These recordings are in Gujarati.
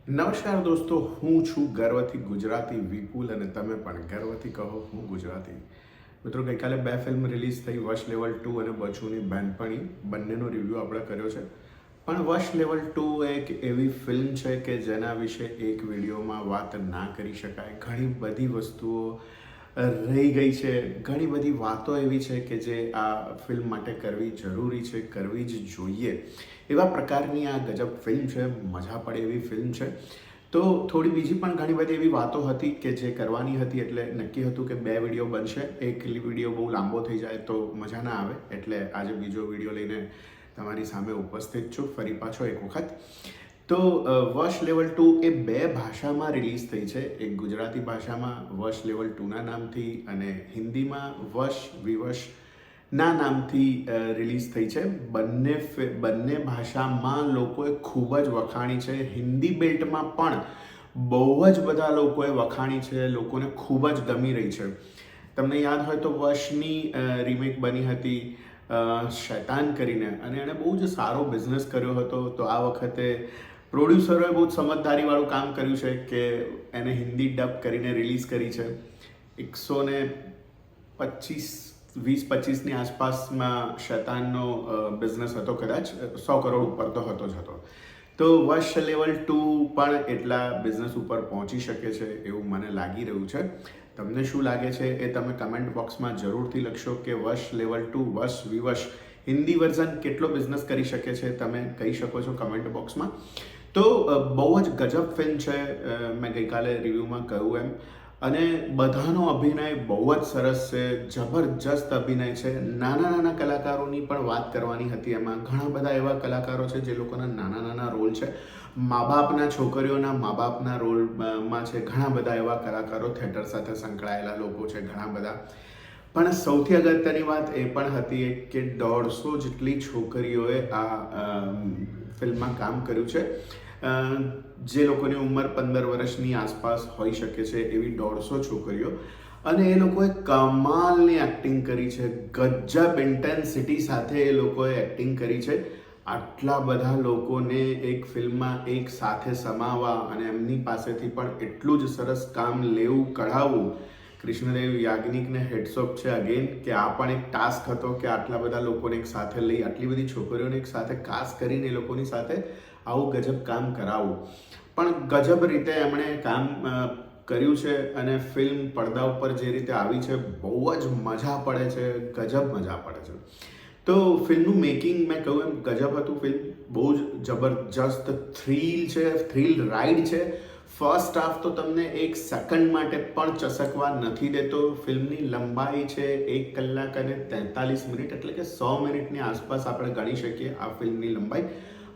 નમસ્કાર દોસ્તો, હું છું ગર્વથી ગુજરાતી વિપુલ અને તમે પણ ગર્વથી કહો હું ગુજરાતી. મિત્રો, ગઈકાલે બે ફિલ્મ રિલીઝ થઈ, વશ લેવલ 2 અને બચુની બેનપણી. બંનેનો રિવ્યૂ આપણે કર્યો છે. પણ વશ લેવલ 2 એક એવી ફિલ્મ છે કે જેના વિશે એક વિડીયોમાં વાત ના કરી શકાય. ઘણી બધી વસ્તુઓ રહી ગઈ છે, ઘણી બધી વાતો એવી છે કે જે આ ફિલ્મ માટે કરવી જરૂરી છે, કરવી જ જોઈએ. એવા પ્રકારની આ ગજબ ફિલ્મ છે, મજા પડે એવી ફિલ્મ છે. તો થોડી બીજી પણ ઘણી બધી એવી વાતો હતી કે જે કરવાની હતી, એટલે નક્કી હતું કે બે વિડીયો બનશે. એક વિડીયો બહુ લાંબો થઈ જાય તો મજા ના આવે, એટલે આજે બીજો વિડીયો લઈને તમારી સામે ઉપસ્થિત છું ફરી પાછો એક વખત. તો વશ લેવલ 2 એ બે ભાષામાં રિલીઝ થઈ છે. એક ગુજરાતી ભાષામાં વશ લેવલ 2ના નામથી અને હિન્દીમાં વશ વિવશ ના નામથી રિલીઝ થઈ છે. બંને ભાષામાં લોકોએ ખૂબ જ વખાણી છે. હિન્દી બેલ્ટમાં પણ બહુ જ બધા લોકોએ વખાણી છે, લોકોને ખૂબ જ ગમી રહી છે. તમને યાદ હોય તો વશની રીમેક બની હતી શૈતાન કરીને, અને એણે બહુ જ સારો બિઝનેસ કર્યો હતો. તો આ વખતે પ્રોડ્યુસરોએ બહુ જ સમજદારીવાળું કામ કર્યું છે કે એને હિન્દી ડબ કરીને રિલીઝ કરી છે. 120-25ની આસપાસમાં શૈતાનનો બિઝનેસ હતો, કદાચ 100 કરોડ ઉપર તો હતો જ હતો. તો વશ લેવલ 2 પણ એટલા બિઝનેસ ઉપર પહોંચી શકે છે એવું મને લાગી રહ્યું છે. તમને શું લાગે છે એ તમે કમેન્ટ બોક્સમાં જરૂરથી લખશો કે વશ લેવલ 2 વશ વિવશ હિન્દી વર્ઝન કેટલો બિઝનેસ કરી શકે છે, તમે કહી શકો છો કમેન્ટ બોક્સમાં. તો બહુ જ ગજબ ફિલ્મ છે, મેં ગઈકાલે રિવ્યૂમાં કહ્યું એમ. અને બધાનો અભિનય બહુ જ સરસ છે, જબરજસ્ત અભિનય છે. નાના નાના કલાકારોની પણ વાત કરવાની હતી. એમાં ઘણા બધા એવા કલાકારો છે જે લોકોના નાના નાના રોલ છે, મા બાપના છોકરીઓના મા બાપના રોલમાં છે. ઘણા બધા એવા કલાકારો થિયેટર સાથે સંકળાયેલા લોકો છે, ઘણા બધા. પણ સૌથી અગત્યની વાત એ પણ હતી કે 150 જેટલી છોકરીઓએ આ ફિલ્મમાં કામ કર્યું છે. જે લોકોની ઉંમર 15 વર્ષની આસપાસ હોઈ શકે છે એવી 150 છોકરીઓ, અને એ લોકોએ કમાલની એક્ટિંગ કરી છે. ગજબ ઇન્ટેન્સિટી સાથે એ લોકોએ એક્ટિંગ કરી છે. આટલા બધા લોકોને એક ફિલ્મમાં એક સાથે સમાવવા અને એમની પાસેથી પણ એટલું જ સરસ કામ લેવું, કઢાવવું, કૃષ્ણદેવ યાજ્ઞિકને હેડ્સઓફ છે અગેન, કે આ પણ એક ટાસ્ક હતો કે આટલા બધા લોકોને એક સાથે લઈ, આટલી બધી છોકરીઓને એક સાથે કાસ્ટ કરીને એ લોકોની સાથે આવું ગજબ કામ કરાવવું. પણ ગજબ રીતે એમણે કામ કર્યું છે, અને ફિલ્મ પડદા ઉપર જે રીતે આવી છે બહુ જ મજા પડે છે, ગજબ મજા પડે છે. તો ફિલ્મનું મેકિંગ મેં કહ્યું એમ ગજબ હતું. ફિલ્મ બહુ જ જબરજસ્ત થ્રિલ છે, થ્રિલ રાઇડ છે. ફર્સ્ટ હાફ તો તમને એક સેકન્ડ માટે પણ ચસકવા નથી દેતો. ફિલ્મની લંબાઈ છે 1 કલાક અને 43 મિનિટ, એટલે કે 100 મિનિટની આસપાસ આપણે ગણી શકીએ આ ફિલ્મની લંબાઈ.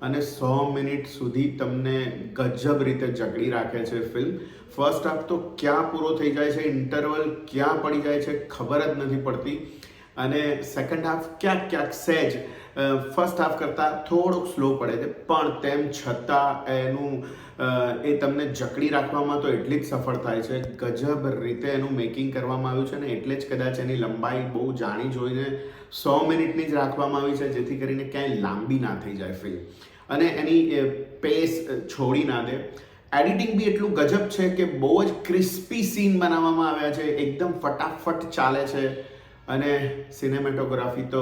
અને 100 મિનિટ સુધી તમને ગજબ રીતે જકડી રાખે છે ફિલ્મ. ફર્સ્ટ હાફ તો ક્યાં પૂરો થઈ જાય છે, ઇન્ટરવલ ક્યાં પડી જાય છે ખબર જ નથી પડતી. અને સેકન્ડ હાફ ક્યાંક ક્યાંક સહેજ ફર્સ્ટ હાફ કરતાં થોડોક સ્લો પડે છે, પણ તેમ છતાં એનું એ તમને જકડી રાખવામાં તો એટલી જ સફળ થાય છે. ગજબ રીતે એનું મેકિંગ કરવામાં આવ્યું છે, ને એટલે જ કદાચ એની લંબાઈ બહુ જાણી જોઈને 100 મિનિટની જ રાખવામાં આવી છે, જેથી કરીને ક્યાંય લાંબી ના થઈ જાય ફિલ્મ અને એની પેસ છોડી ના દે. એડિટિંગ બી એટલું ગજબ છે કે બહુ જ ક્રિસ્પી સીન બનાવવામાં આવ્યા છે, એકદમ ફટાફટ ચાલે છે. અને સિનેમેટોગ્રાફી તો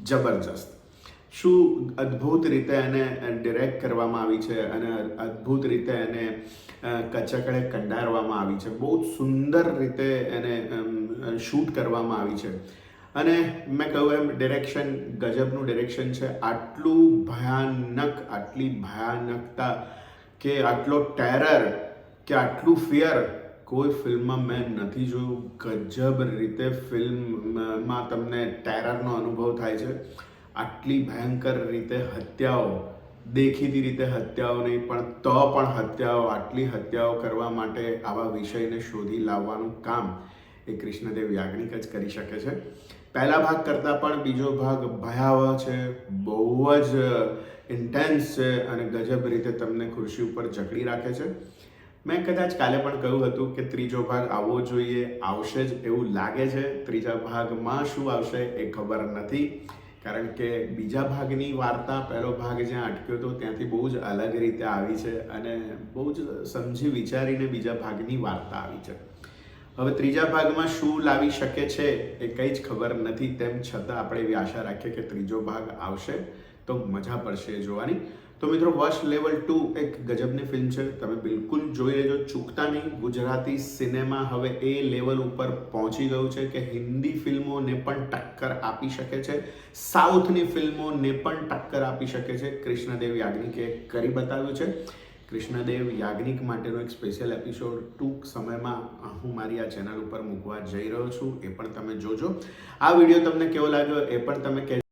જબરજસ્ત. શું અદ્ભુત રીતે એને ડિરેક્ટ કરવામાં આવી છે, અને અદ્ભુત રીતે એને કચકડે કંડારવામાં આવી છે. બહુ જ સુંદર રીતે એને શૂટ કરવામાં આવી છે. અને મેં કહ્યું એમ ડિરેક્શન, ગજબનું ડિરેક્શન છે. આટલું ભયાનક, આટલી ભયાનકતા કે આટલો ટેરર કે આટલું ફિયર કોઈ ફિલ્મમાં મેં નથી જોયું. ગજબ રીતે ફિલ્મમાં તમને ટેરરનો અનુભવ થાય છે. આટલી ભયંકર રીતે હત્યાઓ, દેખીતી રીતે હત્યાઓ નહીં પણ તો પણ હત્યાઓ, આટલી હત્યાઓ કરવા માટે આવા વિષયને શોધી લાવવાનું કામ એ કૃષ્ણદેવ યાજ્ઞિક જ કરી શકે છે. પહેલા ભાગ કરતાં પણ બીજો ભાગ ભયાવહ છે, બહુ જ ઇન્ટેન્સ છે, અને ગજબ રીતે તમને ખુરશી ઉપર જકડી રાખે છે. મેં કદાચ કાલે પણ કહ્યું હતું કે ત્રીજો ભાગ આવવો જોઈએ, આવશે જ એવું લાગે છે. ત્રીજા ભાગમાં શું આવશે એ ખબર નથી. કારણ કે બીજા ભાગની વાર્તા પહેલો ભાગ જ્યાં અટક્યો હતો ત્યાંથી બહુ જ અલગ રીતે આવી છે અને બહુ જ સમજી વિચારીને બીજા ભાગની વાર્તા આવી છે. હવે ત્રીજા ભાગમાં શું લાવી શકે છે એ કંઈ જ ખબર નથી, તેમ છતાં આપણે એવી આશા રાખીએ કે ત્રીજો ભાગ આવશે તો મજા પડશે એ જોવાની. તો મિત્રો, વશ લેવલ 2 એક ગજબની ફિલ્મ છે, તમે બિલકુલ જોઈ લેજો, ચૂકતા નહીં. ગુજરાતી સિનેમા હવે એ લેવલ ઉપર પહોંચી ગયું છે કે હિન્દી ફિલ્મોને પણ ટક્કર આપી શકે છે, સાઉથની ફિલ્મોને પણ ટક્કર આપી શકે છે. કૃષ્ણદેવ યાજ્ઞિકે કરી બતાવ્યું છે. કૃષ્ણદેવ યાજ્ઞિક માટેનો એક સ્પેશિયલ એપિસોડ ટૂંક સમયમાં હું મારી આ ચેનલ ઉપર મૂકવા જઈ રહ્યો છું, એ પણ તમે જોજો. આ વિડીયો તમને કેવો લાગ્યો એ પણ તમે કહેજો.